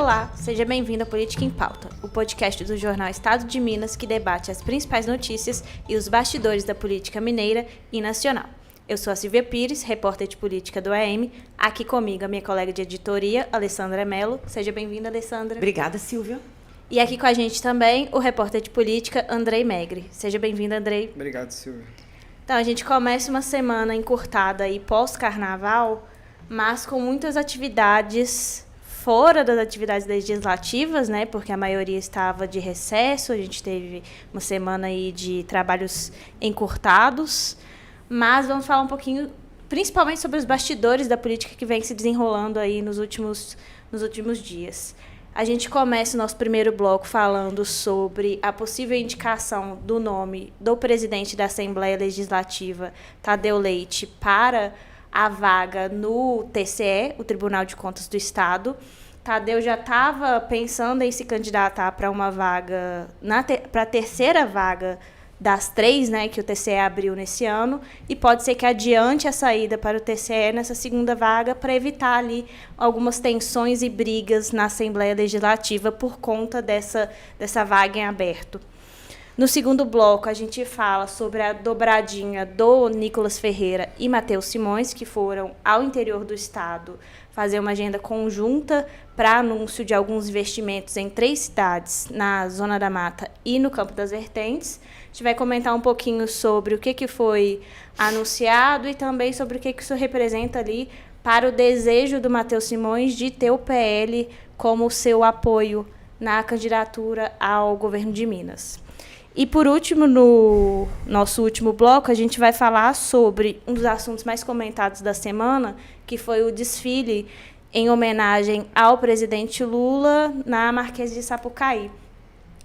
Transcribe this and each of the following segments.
Olá, seja bem-vindo a Política em Pauta, o podcast do jornal Estado de Minas que debate as principais notícias e os bastidores da política mineira e nacional. Eu sou a Silvia Pires, repórter de política do AM. Aqui comigo a minha colega de editoria, Alessandra Mello. Seja bem-vinda, Alessandra. Obrigada, Silvia. E aqui com a gente também o repórter de política, Andrei Megre. Seja bem-vindo, Andrei. Obrigado, Silvia. Então, a gente começa uma semana encurtada e pós-carnaval, mas com muitas atividades fora das atividades legislativas, né? Porque a maioria estava de recesso, a gente teve uma semana aí de trabalhos encurtados, mas vamos falar um pouquinho, principalmente sobre os bastidores da política que vem se desenrolando aí nos últimos dias. A gente começa o nosso primeiro bloco falando sobre a possível indicação do nome do presidente da Assembleia Legislativa, Thadeu Leite, para a vaga no TCE, o Tribunal de Contas do Estado. Thadeu já estava pensando em se candidatar para uma vaga, para a terceira vaga das 3, né, que o TCE abriu nesse ano, e pode ser que adiante a saída para o TCE nessa segunda vaga para evitar ali algumas tensões e brigas na Assembleia Legislativa por conta dessa vaga em aberto. No segundo bloco, a gente fala sobre a dobradinha do Nicolas Ferreira e Matheus Simões, que foram ao interior do Estado fazer uma agenda conjunta para anúncio de alguns investimentos em 3 cidades, na Zona da Mata e no Campo das Vertentes. A gente vai comentar um pouquinho sobre o que foi anunciado e também sobre o que isso representa ali para o desejo do Matheus Simões de ter o PL como seu apoio na candidatura ao governo de Minas. E, por último, no nosso último bloco, a gente vai falar sobre um dos assuntos mais comentados da semana, que foi o desfile em homenagem ao presidente Lula na Marquês de Sapucaí.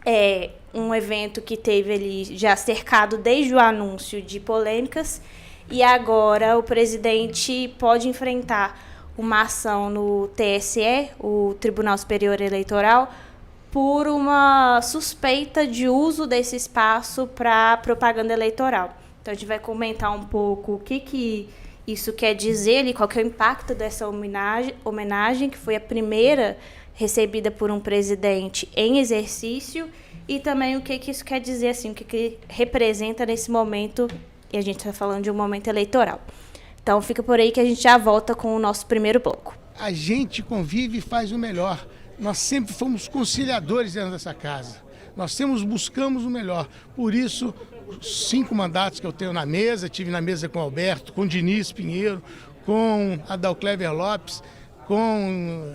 É um evento que teve ali já cercado desde o anúncio de polêmicas, e agora o presidente pode enfrentar uma ação no TSE, o Tribunal Superior Eleitoral, por uma suspeita de uso desse espaço para propaganda eleitoral. Então, a gente vai comentar um pouco o que isso quer dizer, ali, qual que é o impacto dessa homenagem, que foi a primeira recebida por um presidente em exercício, e também o que isso quer dizer, assim, o que representa nesse momento, e a gente está falando de um momento eleitoral. Então, fica por aí que a gente já volta com o nosso primeiro bloco. A gente convive e faz o melhor. Nós sempre fomos conciliadores dentro dessa casa. Nós buscamos o melhor. Por isso, 5 mandatos que eu tenho na mesa, tive na mesa com o Alberto, com o Diniz Pinheiro, com a Dalclever Lopes, com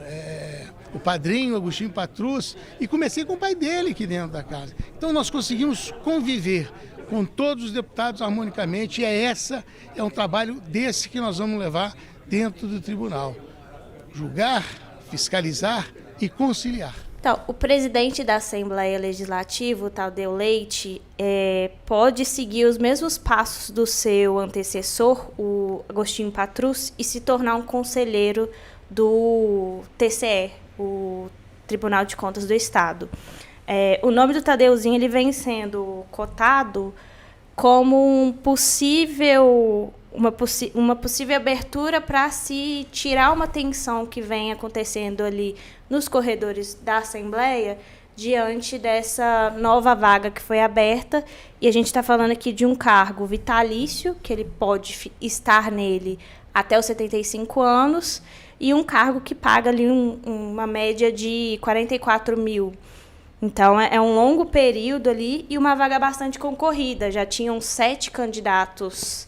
o padrinho Agostinho Patrus, e comecei com o pai dele aqui dentro da casa. Então nós conseguimos conviver com todos os deputados harmonicamente, e é um trabalho desse que nós vamos levar dentro do tribunal. Julgar, fiscalizar e conciliar. Então, o presidente da Assembleia Legislativa, o Thadeu Leite, pode seguir os mesmos passos do seu antecessor, o Agostinho Patrus, e se tornar um conselheiro do TCE, o Tribunal de Contas do Estado. O nome do Thadeuzinho ele vem sendo cotado como uma possível abertura para se tirar uma tensão que vem acontecendo ali nos corredores da Assembleia diante dessa nova vaga que foi aberta. E a gente está falando aqui de um cargo vitalício, que ele pode estar nele até os 75 anos, e um cargo que paga ali uma média de 44 mil. Então, é um longo período ali e uma vaga bastante concorrida. Já tinham 7 candidatos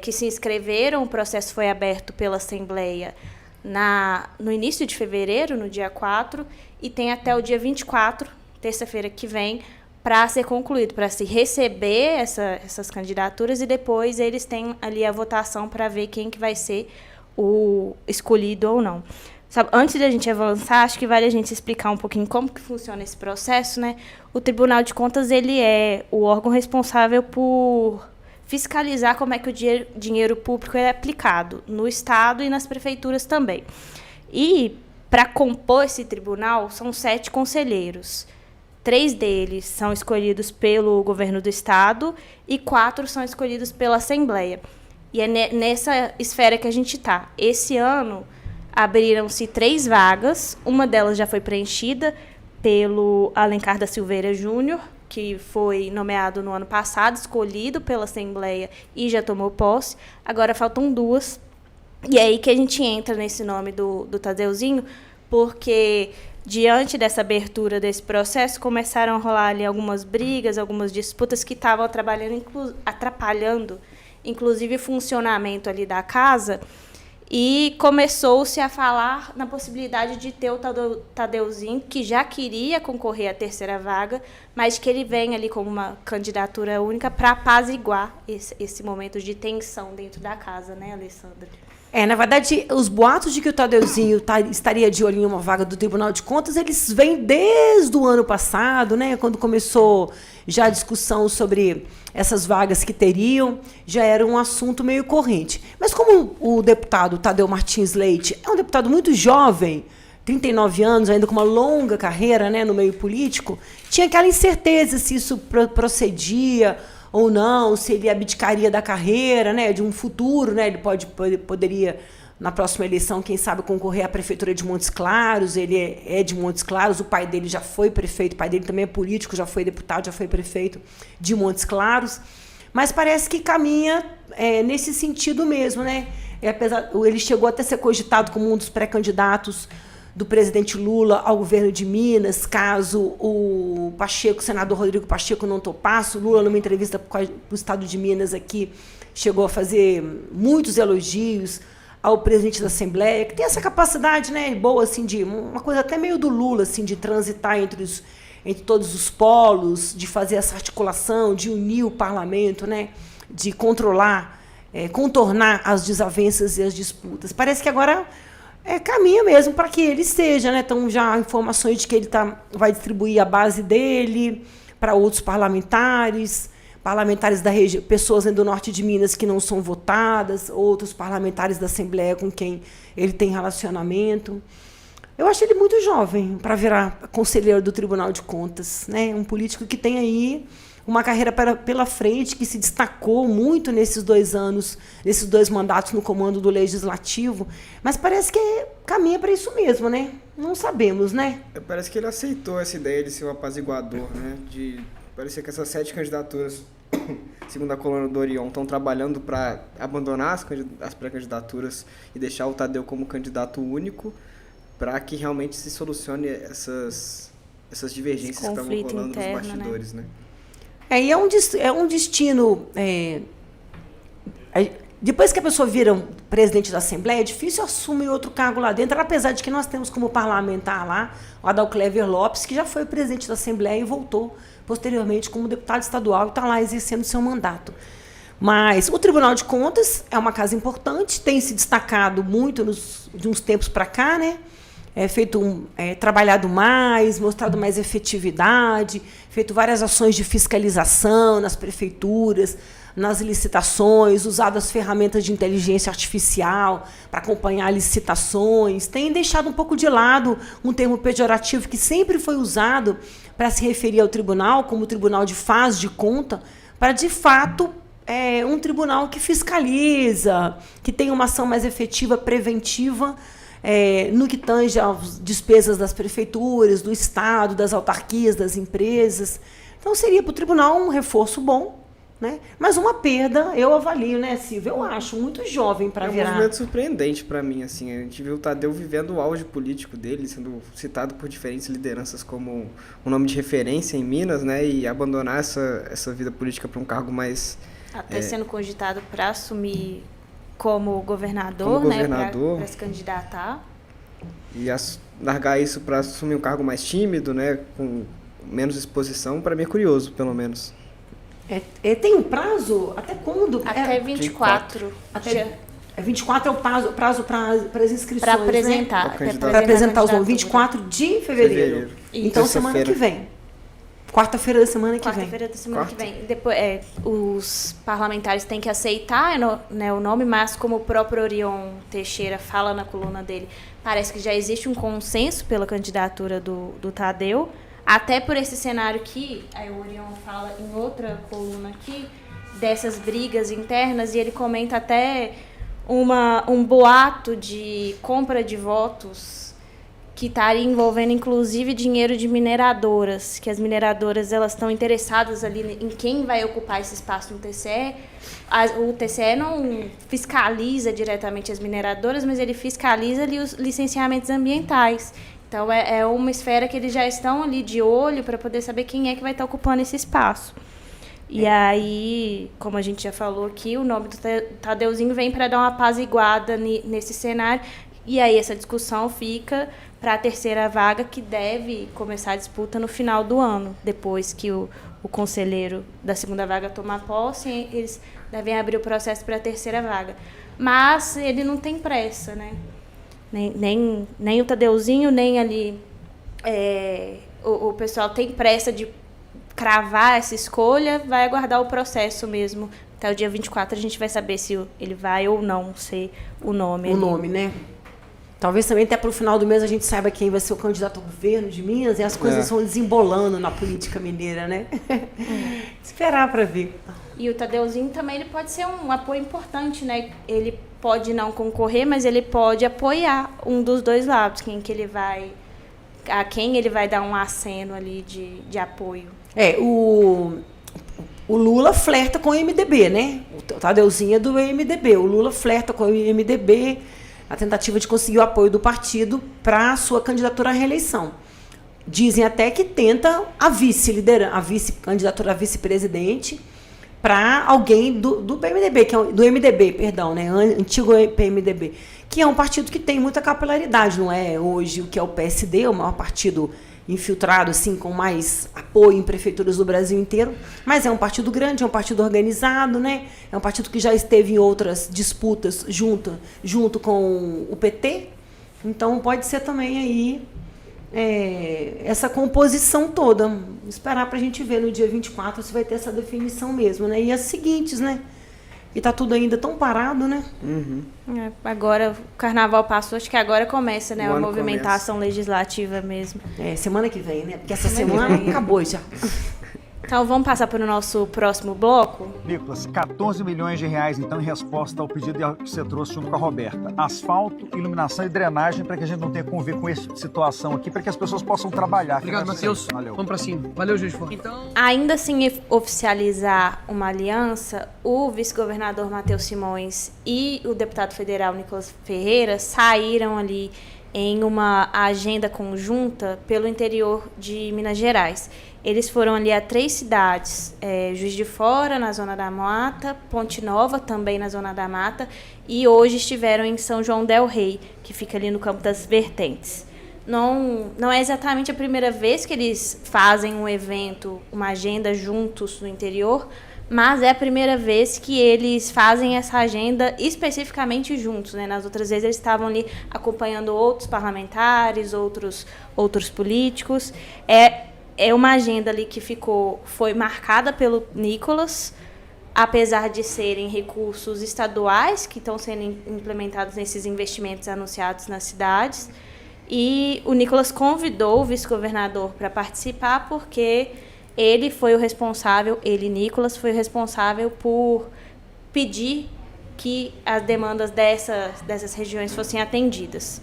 que se inscreveram, o processo foi aberto pela Assembleia no início de fevereiro, no dia 4, e tem até o dia 24, terça-feira que vem, para ser concluído, para se receber essas candidaturas, e depois eles têm ali a votação para ver quem que vai ser o escolhido ou não. Sabe, antes de a gente avançar, acho que vale a gente explicar um pouquinho como que funciona esse processo, né? O Tribunal de Contas ele é o órgão responsável por fiscalizar como é que o dinheiro público é aplicado no Estado e nas prefeituras também. E, para compor esse tribunal, são 7 conselheiros. 3 deles são escolhidos pelo governo do Estado e 4 são escolhidos pela Assembleia. E é nessa esfera que a gente está. Esse ano, abriram-se 3 vagas. Uma delas já foi preenchida pelo Alencar da Silveira Júnior, que foi nomeado no ano passado, escolhido pela Assembleia e já tomou posse. Agora faltam 2. E é aí que a gente entra nesse nome do Tadeuzinho, porque diante dessa abertura desse processo, começaram a rolar ali algumas brigas, algumas disputas que estavam atrapalhando, inclusive, o funcionamento ali da casa. E começou-se a falar na possibilidade de ter o Tadeuzinho, que já queria concorrer à 3ª vaga, mas que ele vem ali como uma candidatura única para apaziguar esse momento de tensão dentro da casa, né, Alessandra? Na verdade, os boatos de que o Tadeuzinho estaria de olho em uma vaga do Tribunal de Contas, eles vêm desde o ano passado, né, quando começou já a discussão sobre essas vagas que teriam, já era um assunto meio corrente. Mas como o deputado Tadeu Martins Leite é um deputado muito jovem, 39 anos, ainda com uma longa carreira, né, no meio político, tinha aquela incerteza se isso procedia ou não, se ele abdicaria da carreira, né, de um futuro, né, ele poderia, na próxima eleição, quem sabe, concorrer à Prefeitura de Montes Claros. Ele é de Montes Claros, o pai dele já foi prefeito, o pai dele também é político, já foi deputado, já foi prefeito de Montes Claros, mas parece que caminha nesse sentido mesmo, né? Ele chegou até a ser cogitado como um dos pré-candidatos do presidente Lula ao governo de Minas, caso o Pacheco, o senador Rodrigo Pacheco, não topasse. O Lula, numa entrevista para o Estado de Minas aqui, chegou a fazer muitos elogios ao presidente da Assembleia, que tem essa capacidade, né, boa, assim, de uma coisa até meio do Lula, assim, de transitar entre todos os polos, de fazer essa articulação, de unir o parlamento, né, de controlar, contornar as desavenças e as disputas. Parece que agora caminha mesmo para que ele seja, né? Então, já há informações de que ele vai distribuir a base dele para outros parlamentares da região, pessoas do norte de Minas que não são votadas, outros parlamentares da Assembleia com quem ele tem relacionamento. Eu acho ele muito jovem para virar conselheiro do Tribunal de Contas, né? Um político que tem aí uma carreira pela frente, que se destacou muito nesses 2 anos, nesses 2 mandatos no comando do Legislativo, mas parece que caminha para isso mesmo, né? Não sabemos, né? Parece que ele aceitou essa ideia de ser o apaziguador, né? Parecia que essas 7 candidaturas, segundo a coluna do Orion, estão trabalhando para abandonar as pré-candidaturas e deixar o Tadeu como candidato único, para que realmente se solucione essas divergências que estavam rolando nos bastidores, né? E é um destino... depois que a pessoa vira presidente da Assembleia, é difícil assumir outro cargo lá dentro, apesar de que nós temos como parlamentar lá o Adalclever Lopes, que já foi presidente da Assembleia e voltou posteriormente como deputado estadual e está lá exercendo seu mandato. Mas o Tribunal de Contas é uma casa importante, tem se destacado muito de uns tempos para cá, né? Trabalhado mais, mostrado mais efetividade, feito várias ações de fiscalização nas prefeituras, nas licitações, usado as ferramentas de inteligência artificial para acompanhar licitações, tem deixado um pouco de lado um termo pejorativo que sempre foi usado para se referir ao tribunal, como tribunal de faz de conta, para, de fato, um tribunal que fiscaliza, que tem uma ação mais efetiva, preventiva, no que tange às despesas das prefeituras, do Estado, das autarquias, das empresas. Então, seria para o tribunal um reforço bom, né? Mas uma perda, eu avalio, né, Silvia? Eu acho muito jovem para virar. É um movimento surpreendente para mim, assim. A gente viu o Tadeu vivendo o auge político dele, sendo citado por diferentes lideranças como um nome de referência em Minas, né? E abandonar essa vida política para um cargo mais... Até sendo cogitado para assumir como governador, né? Para se candidatar. E largar isso para assumir um cargo mais tímido, né? Com menos exposição, para mim é curioso, pelo menos. Tem um prazo? Até quando? Até 24. 24 é o prazo para as inscrições, para apresentar. Né? Para apresentar os nomes. 24 de fevereiro. Então, semana que vem. Quarta-feira da semana que vem. Quarta-feira da semana que vem. Depois, os parlamentares têm que aceitar, né, o nome, mas como o próprio Orion Teixeira fala na coluna dele, parece que já existe um consenso pela candidatura do Tadeu, até por esse cenário que aí o Orion fala em outra coluna aqui, dessas brigas internas, e ele comenta até um boato de compra de votos que estaria envolvendo, inclusive, dinheiro de mineradoras, que as mineradoras elas estão interessadas ali em quem vai ocupar esse espaço no TCE. O TCE não fiscaliza diretamente as mineradoras, mas ele fiscaliza ali os licenciamentos ambientais. Então, é uma esfera que eles já estão ali de olho para poder saber quem é que vai estar ocupando esse espaço. E aí, como a gente já falou aqui, o nome do Tadeuzinho vem para dar uma apaziguada nesse cenário. E aí essa discussão fica para a terceira vaga, que deve começar a disputa no final do ano, depois que o conselheiro da segunda vaga tomar posse, eles devem abrir o processo para a terceira vaga. Mas ele não tem pressa, né? Nem o Tadeuzinho, nem ali o pessoal tem pressa de cravar essa escolha, vai aguardar o processo mesmo. Até o dia 24 a gente vai saber se ele vai ou não ser o nome. O nome, né? Talvez também até para o final do mês a gente saiba quem vai ser o candidato ao governo de Minas, e as coisas vão desembolando na política mineira, né? Esperar para ver. E o Tadeuzinho também ele pode ser um apoio importante, né? Ele pode não concorrer, mas ele pode apoiar um dos dois lados, a quem ele vai dar um aceno ali de apoio. O Lula flerta com o MDB, né? O Tadeuzinho é do MDB. O Lula flerta com o MDB, a tentativa de conseguir o apoio do partido para a sua candidatura à reeleição. Dizem até que tenta a candidatura a vice-presidente para alguém do PMDB, do MDB, perdão, né? Antigo PMDB, que é um partido que tem muita capilaridade, não é hoje o que é o PSD, o maior partido infiltrado, assim, com mais apoio em prefeituras do Brasil inteiro, mas é um partido grande, é um partido organizado, né? É um partido que já esteve em outras disputas junto com o PT, então pode ser também aí essa composição toda. Esperar para a gente ver no dia 24 se vai ter essa definição mesmo, né? E as seguintes, né? E tá tudo ainda tão parado, né? Uhum. Agora o carnaval passou, acho que agora começa, né? A movimentação legislativa mesmo. Semana que vem, né? Porque essa semana acabou já. Então vamos passar para o nosso próximo bloco. Nicolas, 14 milhões de reais, então, em resposta ao pedido que você trouxe junto com a Roberta. Asfalto, iluminação e drenagem, para que a gente não tenha que conviver com essa situação aqui, para que as pessoas possam trabalhar. Obrigado, Matheus. Valeu. Vamos para cima. Valeu, Juiz de Fora. Então... Ainda sem oficializar uma aliança, o vice-governador Matheus Simões e o deputado federal Nicolas Ferreira saíram ali em uma agenda conjunta pelo interior de Minas Gerais. Eles foram ali a 3 cidades, Juiz de Fora, na Zona da Mata, Ponte Nova, também na Zona da Mata, e hoje estiveram em São João del Rei, que fica ali no Campo das Vertentes. Não é exatamente a primeira vez que eles fazem um evento, uma agenda juntos no interior, mas é a primeira vez que eles fazem essa agenda especificamente juntos, né? Nas outras vezes eles estavam ali acompanhando outros parlamentares, outros políticos. É uma agenda ali que foi marcada pelo Nicolas, apesar de serem recursos estaduais que estão sendo implementados nesses investimentos anunciados nas cidades. E o Nicolas convidou o vice-governador para participar porque Nicolas, foi o responsável por pedir que as demandas dessas regiões fossem atendidas.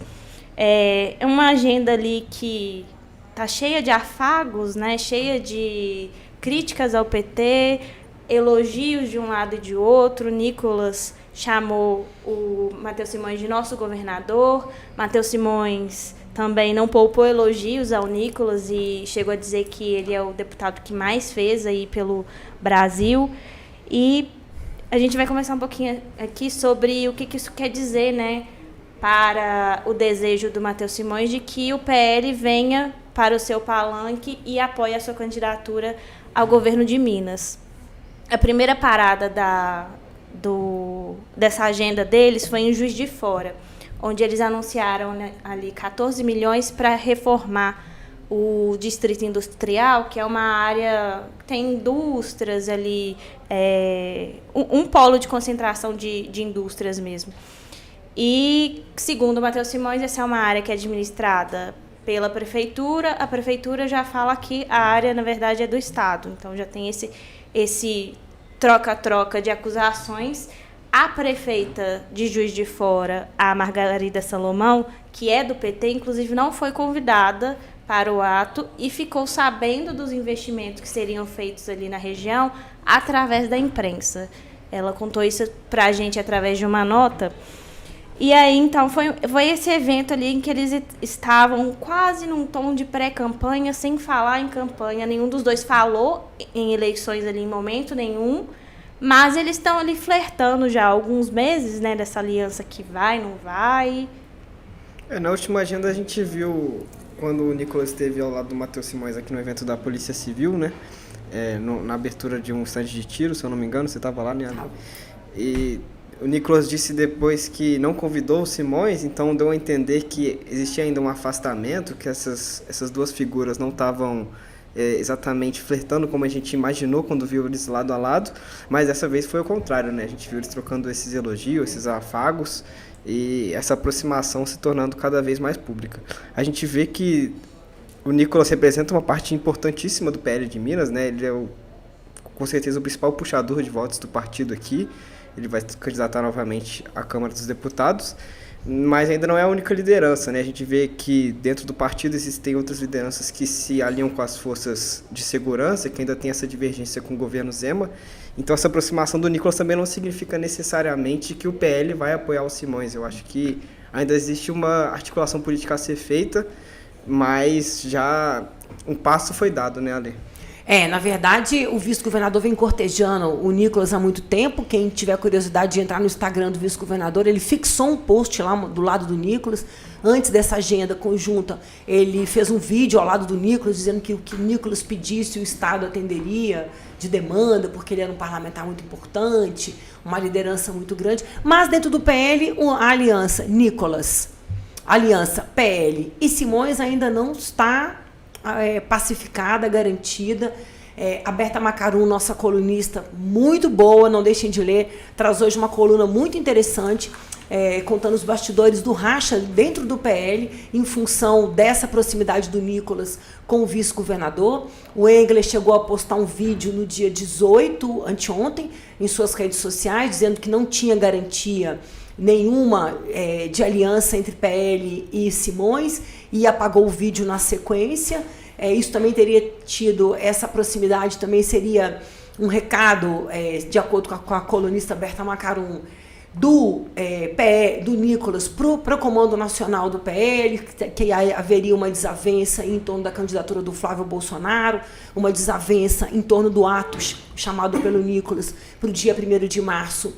É uma agenda ali que está cheia de afagos, né? Cheia de críticas ao PT, elogios de um lado e de outro. Nicolas chamou o Matheus Simões de nosso governador. Matheus Simões também não poupou elogios ao Nicolas e chegou a dizer que ele é o deputado que mais fez aí pelo Brasil. E a gente vai conversar um pouquinho aqui sobre o que isso quer dizer, né, para o desejo do Matheus Simões de que o PL venha para o seu palanque e apoie a sua candidatura ao governo de Minas. A primeira parada dessa agenda deles foi em Juiz de Fora, onde eles anunciaram, né, ali 14 milhões para reformar o Distrito Industrial, que é uma área que tem indústrias ali, um polo de concentração de indústrias mesmo. E, segundo o Matheus Simões, essa é uma área que é administrada pela prefeitura. A prefeitura já fala que a área, na verdade, é do Estado. Então, já tem esse troca-troca de acusações. a prefeita de Juiz de Fora, a Margarida Salomão, que é do PT, inclusive não foi convidada para o ato e ficou sabendo dos investimentos que seriam feitos ali na região através da imprensa. Ela contou isso para a gente através de uma nota. E aí, então, foi esse evento ali em que eles estavam quase num tom de pré-campanha, sem falar em campanha. Nenhum dos dois falou em eleições ali em momento nenhum, mas eles estão ali flertando já há alguns meses, né, dessa aliança que vai, não vai. Na última agenda a gente viu, quando o Nicolas esteve ao lado do Matheus Simões aqui no evento da Polícia Civil, né, na abertura de um estande de tiro, se eu não me engano, você estava lá, né? E o Nicolas disse depois que não convidou o Simões, então deu a entender que existia ainda um afastamento, que essas duas figuras não estavam exatamente flertando como a gente imaginou quando viu eles lado a lado, mas dessa vez foi o contrário, né? A gente viu eles trocando esses elogios, esses afagos e essa aproximação se tornando cada vez mais pública. A gente vê que o Nicolas representa uma parte importantíssima do PL de Minas, né? Ele é com certeza o principal puxador de votos do partido aqui. Ele vai se candidatar novamente à Câmara dos Deputados, mas ainda não é a única liderança, né? A gente vê que dentro do partido existem outras lideranças que se alinham com as forças de segurança, que ainda tem essa divergência com o governo Zema. Então essa aproximação do Nicolas também não significa necessariamente que o PL vai apoiar o Simões. Eu acho que ainda existe uma articulação política a ser feita, mas já um passo foi dado, né, Ale? Na verdade, o vice-governador vem cortejando o Nicolas há muito tempo. Quem tiver curiosidade de entrar no Instagram do vice-governador, ele fixou um post lá do lado do Nicolas. Antes dessa agenda conjunta, ele fez um vídeo ao lado do Nicolas, dizendo que o que o Nicolas pedisse, o Estado atenderia de demanda, porque ele era um parlamentar muito importante, uma liderança muito grande. Mas dentro do PL, a aliança Nicolas, aliança PL e Simões ainda não está pacificada, garantida. A Berta Macarum, nossa colunista, muito boa, não deixem de ler, traz hoje uma coluna muito interessante, contando os bastidores do racha dentro do PL, em função dessa proximidade do Nicolas com o vice-governador. O Engler chegou a postar um vídeo no dia 18, anteontem, em suas redes sociais, dizendo que não tinha garantia nenhuma de aliança entre PL e Simões, e apagou o vídeo na sequência. Isso também teria tido, essa proximidade também seria um recado, de acordo com a colunista Berta Macarum, do Nicolas para o Comando Nacional do PL, que haveria uma desavença em torno da candidatura do Flávio Bolsonaro, uma desavença em torno do Atos, chamado pelo Nicolas, para o dia 1º de março,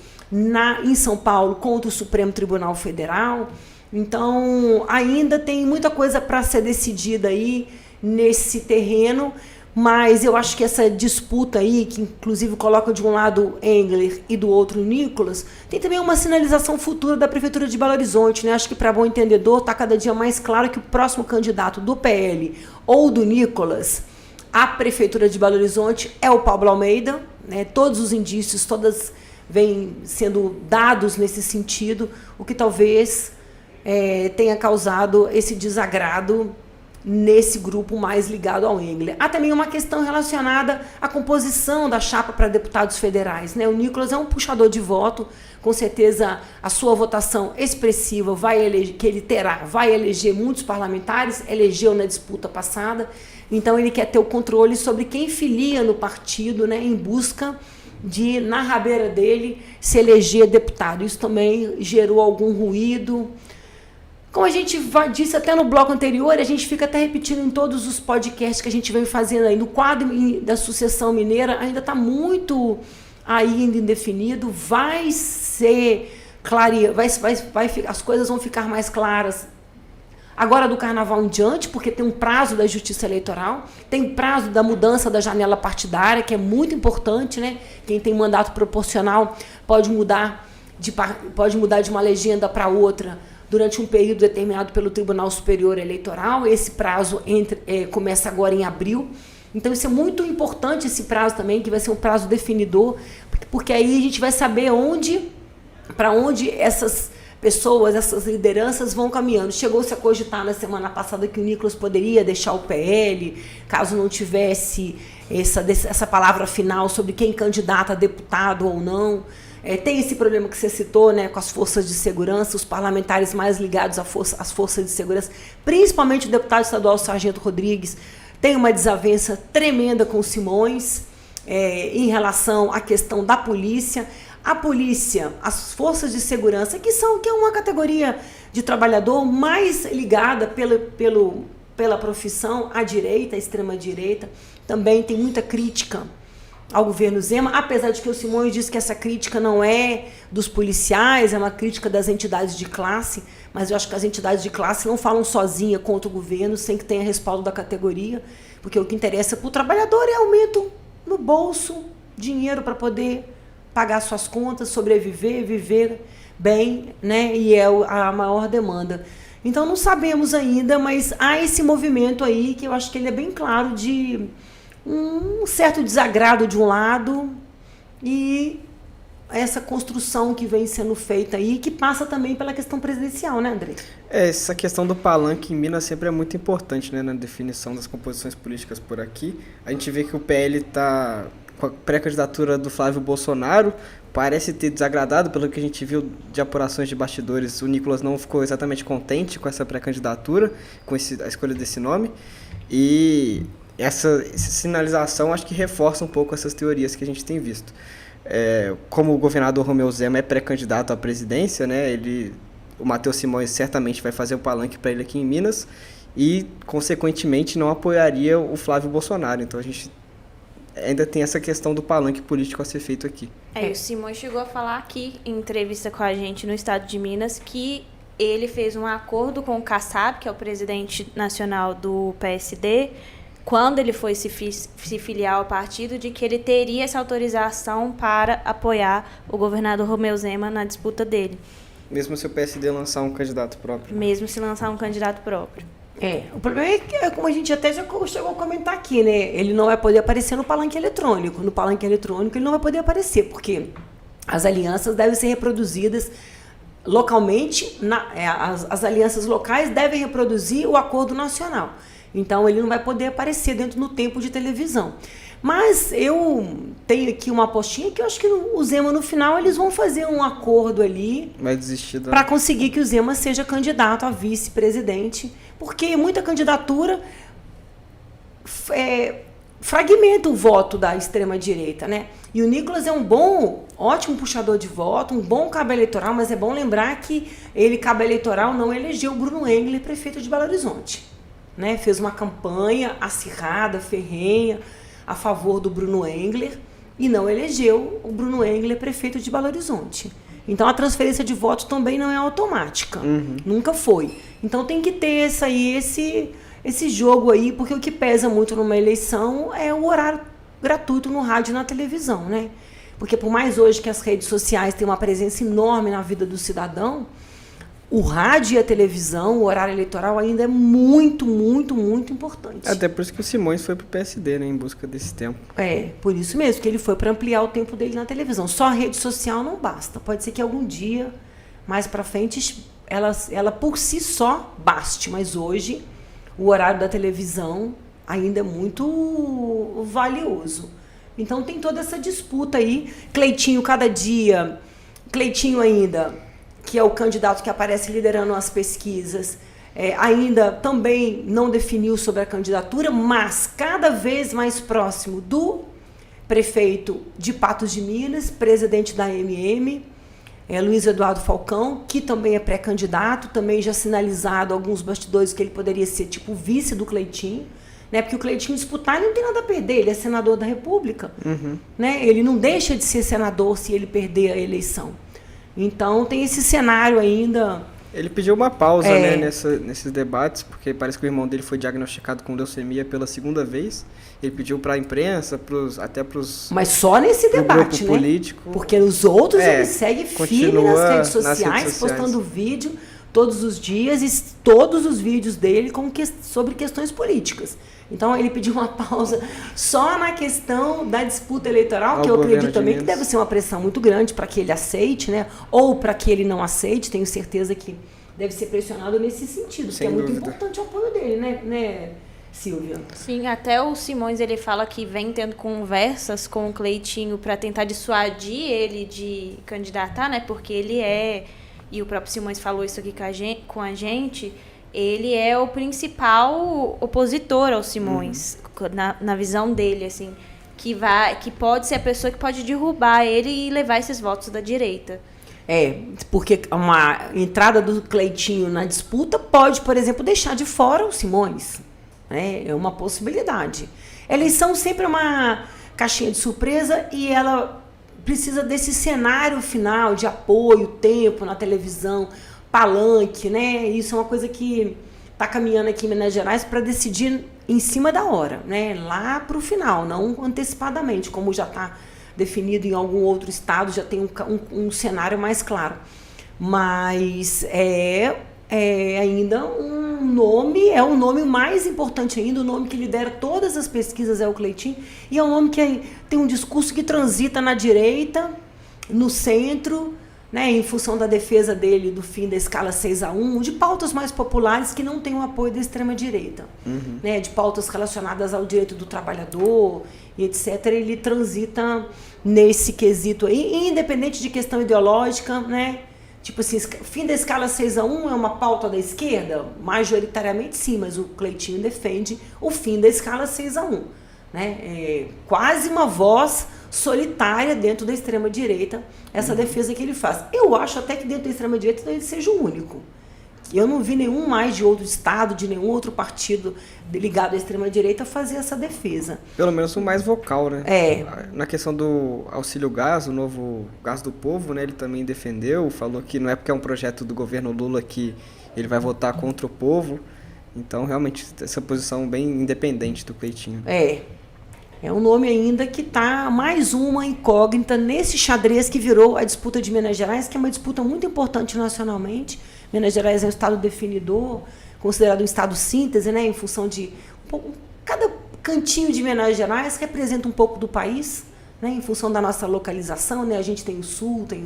em São Paulo, contra o Supremo Tribunal Federal. Então, ainda tem muita coisa para ser decidida aí nesse terreno, mas eu acho que essa disputa aí, que inclusive coloca de um lado Engler e do outro Nicolas, tem também uma sinalização futura da Prefeitura de Belo Horizonte, né? Acho que, para bom entendedor, está cada dia mais claro que o próximo candidato do PL ou do Nicolas à Prefeitura de Belo Horizonte é o Pablo Almeida, né? Todos os indícios, todas vêm sendo dados nesse sentido, o que talvez tenha causado esse desagrado nesse grupo mais ligado ao Engler. Há também uma questão relacionada à composição da chapa para deputados federais, né? O Nicolas é um puxador de voto, com certeza a sua votação expressiva vai eleger muitos parlamentares, elegeu na disputa passada, então ele quer ter o controle sobre quem filia no partido, né, em busca de, na rabeira dele, se eleger deputado. Isso também gerou algum ruído. Como a gente disse até no bloco anterior, a gente fica até repetindo em todos os podcasts que a gente vem fazendo aí, no quadro da sucessão mineira, ainda está muito ainda indefinido, vai ser as coisas vão ficar mais claras agora do Carnaval em diante, porque tem um prazo da Justiça Eleitoral, tem prazo da mudança da janela partidária, que é muito importante, né? Quem tem mandato proporcional pode mudar de uma legenda para outra durante um período determinado pelo Tribunal Superior Eleitoral. Esse prazo começa agora em abril. Então, isso é muito importante, esse prazo também, que vai ser um prazo definidor, porque aí a gente vai saber para onde essas pessoas, essas lideranças vão caminhando. Chegou-se a cogitar na semana passada que o Nicolas poderia deixar o PL, caso não tivesse essa palavra final sobre quem candidata a deputado ou não. Tem esse problema que você citou, né, com as forças de segurança, os parlamentares mais ligados às forças de segurança, principalmente o deputado estadual Sargento Rodrigues, tem uma desavença tremenda com o Simões em relação à questão da polícia. A polícia, as forças de segurança, que é uma categoria de trabalhador mais ligada pela profissão à direita, à extrema-direita, também tem muita crítica ao governo Zema, apesar de que o Simões diz que essa crítica não é dos policiais, é uma crítica das entidades de classe, mas eu acho que as entidades de classe não falam sozinha contra o governo, sem que tenha respaldo da categoria, porque o que interessa para o trabalhador é aumento no bolso, dinheiro para poder pagar suas contas, sobreviver, viver bem, né? E é a maior demanda. Então não sabemos ainda, mas há esse movimento aí que eu acho que ele é bem claro de um certo desagrado de um lado e essa construção que vem sendo feita aí, que passa também pela questão presidencial, né, André? Essa questão do palanque em Minas sempre é muito importante, né, na definição das composições políticas por aqui. A gente vê que o PL está com a pré-candidatura do Flávio Bolsonaro, parece ter desagradado, pelo que a gente viu de apurações de bastidores. O Nicolas não ficou exatamente contente com essa pré-candidatura, com a escolha desse nome, e essa sinalização acho que reforça um pouco essas teorias que a gente tem visto. Como o governador Romeu Zema é pré-candidato à presidência, né, o Matheus Simões certamente vai fazer o palanque para ele aqui em Minas e, consequentemente, não apoiaria o Flávio Bolsonaro. Então a gente ainda tem essa questão do palanque político a ser feito aqui. O Simões chegou a falar aqui em entrevista com a gente no estado de Minas que ele fez um acordo com o Kassab, que é o presidente nacional do PSD, quando ele foi se filiar ao partido, de que ele teria essa autorização para apoiar o governador Romeu Zema na disputa dele. Mesmo se o PSD lançar um candidato próprio. Mesmo se lançar um candidato próprio. O problema é que, como a gente até já chegou a comentar aqui, né? Ele não vai poder aparecer no palanque eletrônico. No palanque eletrônico ele não vai poder aparecer, porque as alianças devem ser reproduzidas localmente, as alianças locais devem reproduzir o acordo nacional. Então ele não vai poder aparecer dentro do tempo de televisão. Mas eu tenho aqui uma apostinha que eu acho que o Zema, no final, eles vão fazer um acordo ali para conseguir que o Zema seja candidato a vice-presidente, porque muita candidatura fragmenta o voto da extrema-direita, né? E o Nicolas é ótimo puxador de voto, um bom cabo eleitoral, mas é bom lembrar que ele, cabo eleitoral, não elegeu o Bruno Engler prefeito de Belo Horizonte, né? Fez uma campanha acirrada, ferrenha, a favor do Bruno Engler e não elegeu o Bruno Engler prefeito de Belo Horizonte. Então a transferência de votos também não é automática. Nunca foi. Então tem que ter esse jogo aí, porque o que pesa muito numa eleição é o horário gratuito no rádio e na televisão, né? Porque por mais hoje que as redes sociais têm uma presença enorme na vida do cidadão, o rádio e a televisão, o horário eleitoral ainda é muito, muito, muito importante. Até por isso que o Simões foi pro PSD, né, em busca desse tempo. Por isso mesmo, que ele foi para ampliar o tempo dele na televisão. Só a rede social não basta. Pode ser que algum dia, mais para frente, ela por si só baste. Mas hoje, o horário da televisão ainda é muito valioso. Então tem toda essa disputa aí. Cleitinho, cada dia... Cleitinho ainda... que é o candidato que aparece liderando as pesquisas, ainda também não definiu sobre a candidatura, mas cada vez mais próximo do prefeito de Patos de Minas, presidente da AMM, Luiz Eduardo Falcão, que também é pré-candidato, também já sinalizado alguns bastidores que ele poderia ser tipo vice do Cleitinho, né? Porque o Cleitinho disputar, ele não tem nada a perder, ele é senador da República, né? Ele não deixa de ser senador se ele perder a eleição. Então, tem esse cenário ainda... Ele pediu uma pausa, né, nesses debates, porque parece que o irmão dele foi diagnosticado com leucemia pela segunda vez. Ele pediu para a imprensa, até para os... Mas só nesse debate, né? Político. Porque os outros ele segue firme nas redes sociais, postando vídeo todos os dias e todos os vídeos dele sobre questões políticas. Então, ele pediu uma pausa só na questão da disputa eleitoral, que eu acredito também que deve ser uma pressão muito grande para que ele aceite, né? Ou para que ele não aceite. Tenho certeza que deve ser pressionado nesse sentido, porque é muito importante o apoio dele, né? Silvia. Sim, até o Simões ele fala que vem tendo conversas com o Cleitinho para tentar dissuadir ele de candidatar, né? Porque ele e o próprio Simões falou isso aqui com a gente, ele é o principal opositor ao Simões, na visão dele, assim, que pode ser a pessoa que pode derrubar ele e levar esses votos da direita. Porque uma entrada do Cleitinho na disputa pode, por exemplo, deixar de fora o Simões. É uma possibilidade. Eleição sempre é uma caixinha de surpresa e ela precisa desse cenário final de apoio, tempo na televisão, palanque, né? Isso é uma coisa que está caminhando aqui em Minas Gerais para decidir em cima da hora, né? Lá para o final, não antecipadamente, como já está definido em algum outro estado, já tem um cenário mais claro. Mas ainda um nome, é o nome mais importante ainda, o nome que lidera todas as pesquisas é o Cleitinho, e é um nome que tem um discurso que transita na direita, no centro, né, em função da defesa dele do fim da escala 6-1, de pautas mais populares que não têm o apoio da extrema-direita, né, de pautas relacionadas ao direito do trabalhador e etc. Ele transita nesse quesito aí, independente de questão ideológica, né? Tipo assim, fim da escala 6-1 é uma pauta da esquerda? Majoritariamente sim, mas o Cleitinho defende o fim da escala 6-1. Né? É quase uma voz solitária dentro da extrema-direita, essa defesa que ele faz. Eu acho até que dentro da extrema-direita ele seja o único. Eu não vi nenhum mais de outro estado, de nenhum outro partido ligado à extrema-direita fazer essa defesa. Pelo menos o mais vocal, né? Na questão do auxílio gás, o novo gás do povo, né? Ele também defendeu, falou que não é porque é um projeto do governo Lula que ele vai votar contra o povo. Então, realmente, essa posição bem independente do Cleitinho. É um nome ainda que está mais uma incógnita nesse xadrez que virou a disputa de Minas Gerais, que é uma disputa muito importante nacionalmente. Minas Gerais é um estado definidor, considerado um estado síntese, né, em função de cada cantinho de Minas Gerais representa um pouco do país, né, em função da nossa localização, né, a gente tem o sul, tem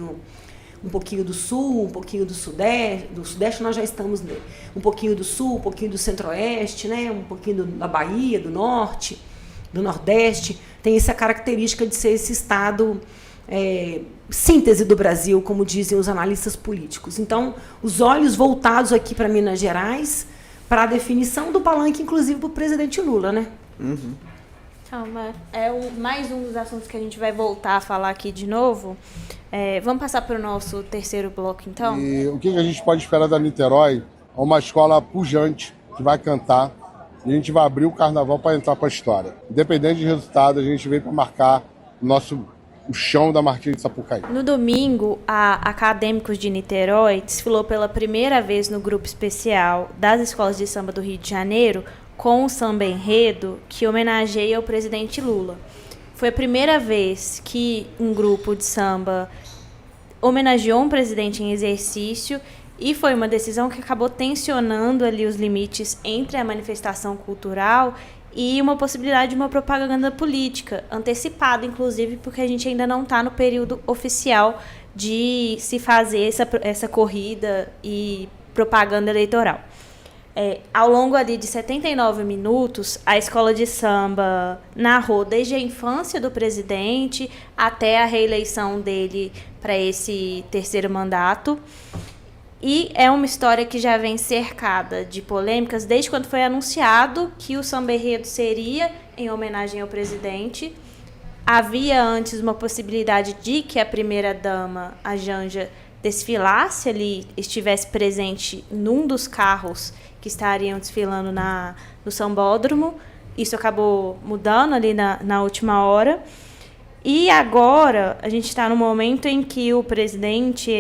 um pouquinho do sul, um pouquinho do sudeste nós já estamos nele, um pouquinho do sul, um pouquinho do centro-oeste, né, um pouquinho da Bahia, do norte, do nordeste, tem essa característica de ser esse estado síntese do Brasil, como dizem os analistas políticos. Então, os olhos voltados aqui para Minas Gerais, para a definição do palanque, inclusive para o presidente Lula, né? Então, mais um dos assuntos que a gente vai voltar a falar aqui de novo. Vamos passar para o nosso terceiro bloco, então? E o que a gente pode esperar da Niterói? É uma escola pujante, que vai cantar, e a gente vai abrir o carnaval para entrar para a história. Independente de resultado, a gente veio para marcar o chão da Marquês de Sapucaí. No domingo, a Acadêmicos de Niterói desfilou pela primeira vez no grupo especial das escolas de samba do Rio de Janeiro com o samba enredo que homenageia o presidente Lula. Foi a primeira vez que um grupo de samba homenageou um presidente em exercício e foi uma decisão que acabou tensionando ali os limites entre a manifestação cultural e uma possibilidade de uma propaganda política, antecipada, inclusive, porque a gente ainda não está no período oficial de se fazer essa corrida e propaganda eleitoral. Ao longo ali de 79 minutos, a escola de samba narrou desde a infância do presidente até a reeleição dele para esse terceiro mandato. E é uma história que já vem cercada de polêmicas desde quando foi anunciado que o samba enredo seria em homenagem ao presidente. Havia antes uma possibilidade de que a primeira-dama, a Janja, desfilasse ali, estivesse presente num dos carros que estariam desfilando no Sambódromo. Isso acabou mudando ali na última hora. E agora a gente está no momento em que o presidente,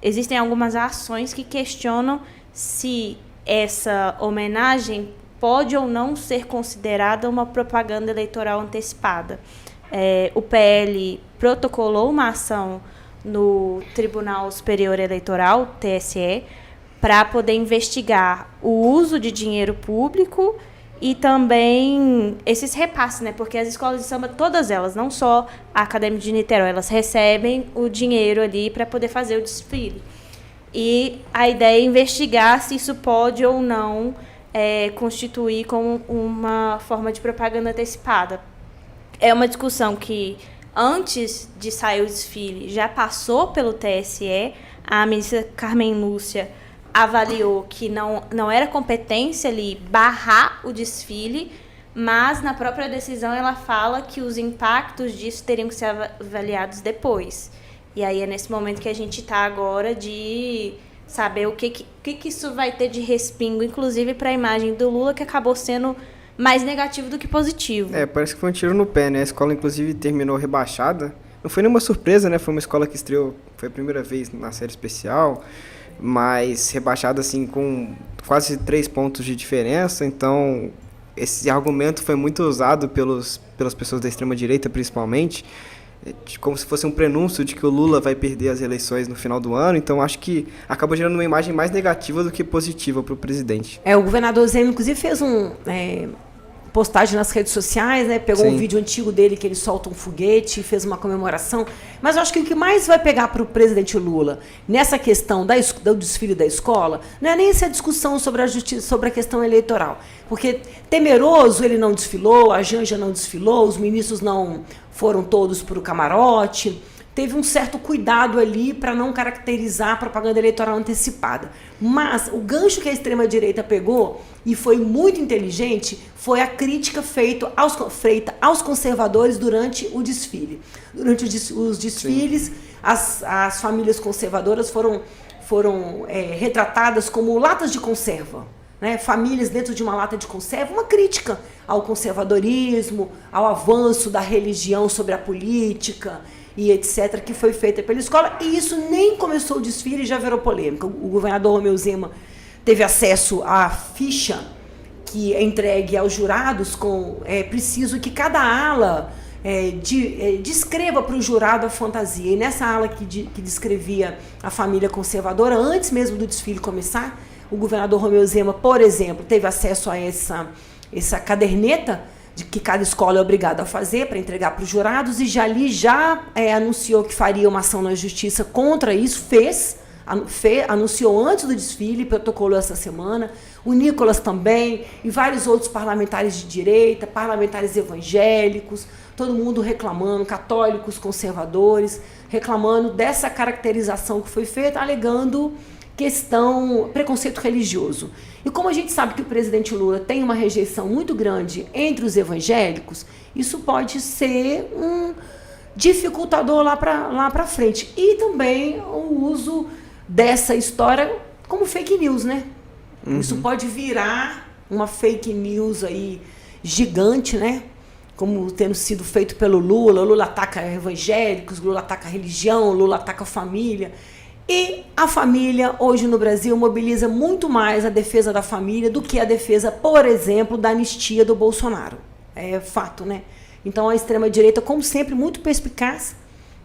existem algumas ações que questionam se essa homenagem pode ou não ser considerada uma propaganda eleitoral antecipada. O PL protocolou uma ação no Tribunal Superior Eleitoral, TSE, para poder investigar o uso de dinheiro público e também esses repasses, né? Porque as escolas de samba, todas elas, não só a Acadêmica de Niterói, elas recebem o dinheiro ali para poder fazer o desfile. E a ideia é investigar se isso pode ou não constituir como uma forma de propaganda antecipada. É uma discussão que, antes de sair o desfile, já passou pelo TSE. A ministra Carmen Lúcia avaliou que não era competência ali barrar o desfile, mas na própria decisão ela fala que os impactos disso teriam que ser avaliados depois. E aí é nesse momento que a gente está agora de saber o que isso vai ter de respingo, inclusive para a imagem do Lula, que acabou sendo mais negativo do que positivo. Parece que foi um tiro no pé, né? A escola, inclusive, terminou rebaixada. Não foi nenhuma surpresa, né? Foi uma escola que estreou, foi a primeira vez na série especial, mas rebaixada, assim, com quase 3 pontos de diferença. Então, esse argumento foi muito usado pelas pessoas da extrema-direita, principalmente, como se fosse um prenúncio de que o Lula vai perder as eleições no final do ano. Então, acho que acabou gerando uma imagem mais negativa do que positiva para o presidente. O governador Zema, inclusive, fez postagem nas redes sociais, né? Pegou um vídeo antigo dele que ele solta um foguete e fez uma comemoração. Mas eu acho que o que mais vai pegar para o presidente Lula nessa questão do desfile da escola não é nem essa discussão sobre a justiça, sobre a questão eleitoral. Porque temeroso ele não desfilou, a Janja não desfilou, os ministros não foram todos para o camarote. Teve um certo cuidado ali para não caracterizar a propaganda eleitoral antecipada. Mas o gancho que a extrema-direita pegou, e foi muito inteligente, foi a crítica feita aos conservadores durante o desfile. Durante os desfiles, as famílias conservadoras foram retratadas como latas de conserva. Né? Famílias dentro de uma lata de conserva, uma crítica ao conservadorismo, ao avanço da religião sobre a política, e etc., que foi feita pela escola, e isso nem começou o desfile e já virou polêmica. O governador Romeu Zema teve acesso à ficha que é entregue aos jurados, preciso que cada ala descreva para o jurado a fantasia. E nessa ala que descrevia a família conservadora, antes mesmo do desfile começar, o governador Romeu Zema, por exemplo, teve acesso a essa caderneta de que cada escola é obrigada a fazer para entregar para os jurados, e já anunciou que faria uma ação na justiça contra isso, anunciou antes do desfile, protocolou essa semana. O Nicolas também, e vários outros parlamentares de direita, parlamentares evangélicos, todo mundo reclamando, católicos, conservadores, reclamando dessa caracterização que foi feita, alegando preconceito religioso. E como a gente sabe que o presidente Lula tem uma rejeição muito grande entre os evangélicos, isso pode ser um dificultador lá para frente. E também o uso dessa história como fake news, né? Isso pode virar uma fake news aí gigante, né? Como tendo sido feito pelo Lula. O Lula ataca evangélicos, o Lula ataca religião, o Lula ataca a família. E a família, hoje no Brasil, mobiliza muito mais a defesa da família do que a defesa, por exemplo, da anistia do Bolsonaro. É fato, né? Então a extrema-direita, como sempre, muito perspicaz,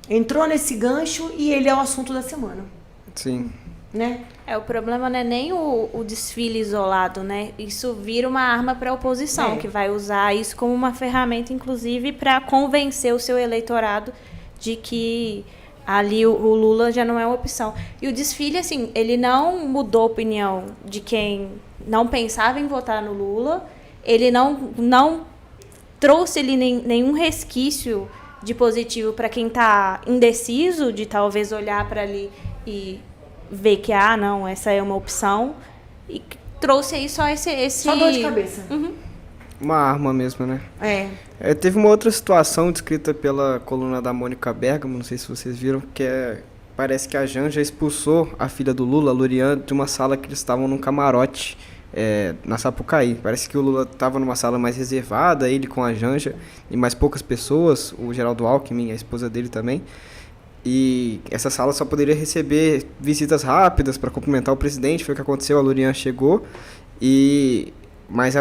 entrou nesse gancho e ele é o assunto da semana. Sim. Né? O problema não é nem o desfile isolado, né? Isso vira uma arma para a oposição, que vai usar isso como uma ferramenta, inclusive, para convencer o seu eleitorado de que ali o Lula já não é uma opção. E o desfile, assim, ele não mudou a opinião de quem não pensava em votar no Lula, ele não trouxe ali nenhum resquício de positivo para quem está indeciso, de talvez olhar para ali e ver que, não, essa é uma opção, e trouxe aí só esse... Só dor de cabeça. Uma arma mesmo, né? Teve uma outra situação descrita pela coluna da Mônica Bergamo, não sei se vocês viram, que parece que a Janja expulsou a filha do Lula, a Lurian, de uma sala que eles estavam num camarote na Sapucaí. Parece que o Lula estava numa sala mais reservada, ele com a Janja e mais poucas pessoas, o Geraldo Alckmin, a esposa dele também. E essa sala só poderia receber visitas rápidas para cumprimentar o presidente. Foi o que aconteceu, a Lurian chegou, mas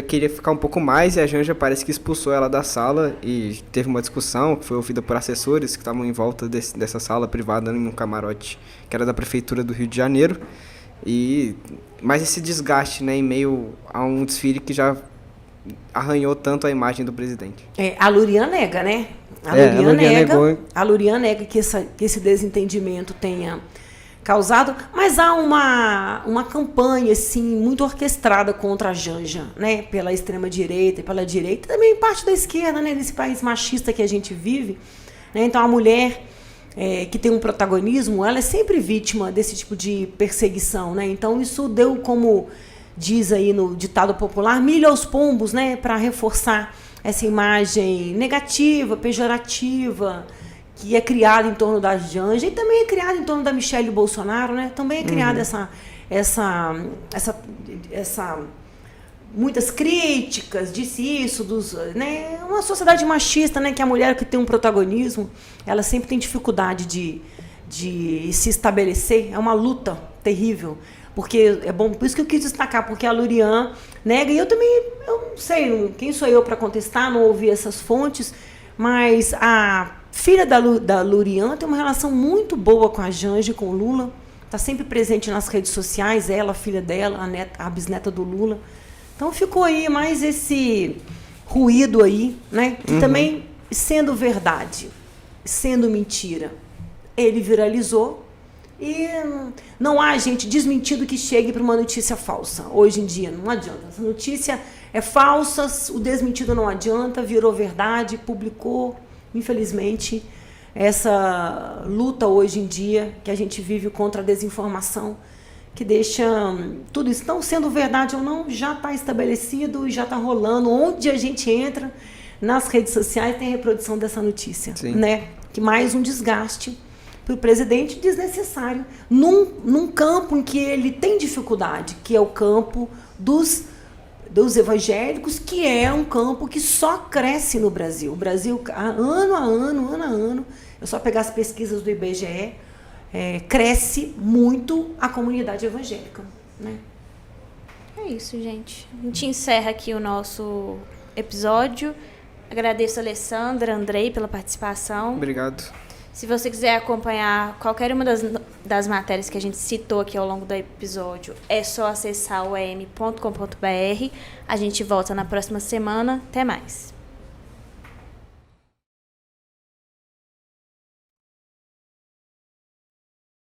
queria ficar um pouco mais, e a Janja parece que expulsou ela da sala, e teve uma discussão que foi ouvida por assessores que estavam em volta dessa sala privada em um camarote que era da Prefeitura do Rio de Janeiro. Mas esse desgaste, né, em meio a um desfile que já arranhou tanto a imagem do presidente. A Lurian nega, né? A Lurian nega que esse desentendimento tenha causado, mas há uma campanha assim muito orquestrada contra a Janja, né, pela extrema direita e pela direita, também parte da esquerda, né, nesse país machista que a gente vive, né? Então a mulher que tem um protagonismo, ela é sempre vítima desse tipo de perseguição, né? Então isso deu, como diz aí no ditado popular, milho aos pombos, né, para reforçar essa imagem negativa, pejorativa, que é criada em torno da Janja e também é criada em torno da Michelle Bolsonaro, né? Também é criada essa muitas críticas, disse isso, né? Uma sociedade machista, né? Que a mulher que tem um protagonismo, ela sempre tem dificuldade de se estabelecer. É uma luta terrível. Porque é bom, por isso que eu quis destacar, porque a Lurian nega, e eu não sei, quem sou eu para contestar, não ouvi essas fontes, mas a filha da Lurian tem uma relação muito boa com a Janja e com o Lula, está sempre presente nas redes sociais, ela, a filha dela, a bisneta do Lula. Então ficou aí mais esse ruído aí, né? Que também, sendo verdade, sendo mentira, ele viralizou e não há gente desmentido que chegue para uma notícia falsa. Hoje em dia, não adianta. Essa notícia é falsa, o desmentido não adianta, virou verdade, publicou. Infelizmente, essa luta hoje em dia que a gente vive contra a desinformação, que deixa tudo isso, não sendo verdade ou não, já está estabelecido, já está rolando. Onde a gente entra, nas redes sociais, tem a reprodução dessa notícia. Né? Que mais um desgaste para o presidente desnecessário, num campo em que ele tem dificuldade, que é o campo dos evangélicos, que é um campo que só cresce no Brasil. O Brasil, ano a ano, é só pegar as pesquisas do IBGE, cresce muito a comunidade evangélica. Né? É isso, gente. A gente encerra aqui o nosso episódio. Agradeço a Alessandra, Andrei pela participação. Obrigado. Se você quiser acompanhar qualquer uma das matérias que a gente citou aqui ao longo do episódio, é só acessar o em.com.br. A gente volta na próxima semana. Até mais.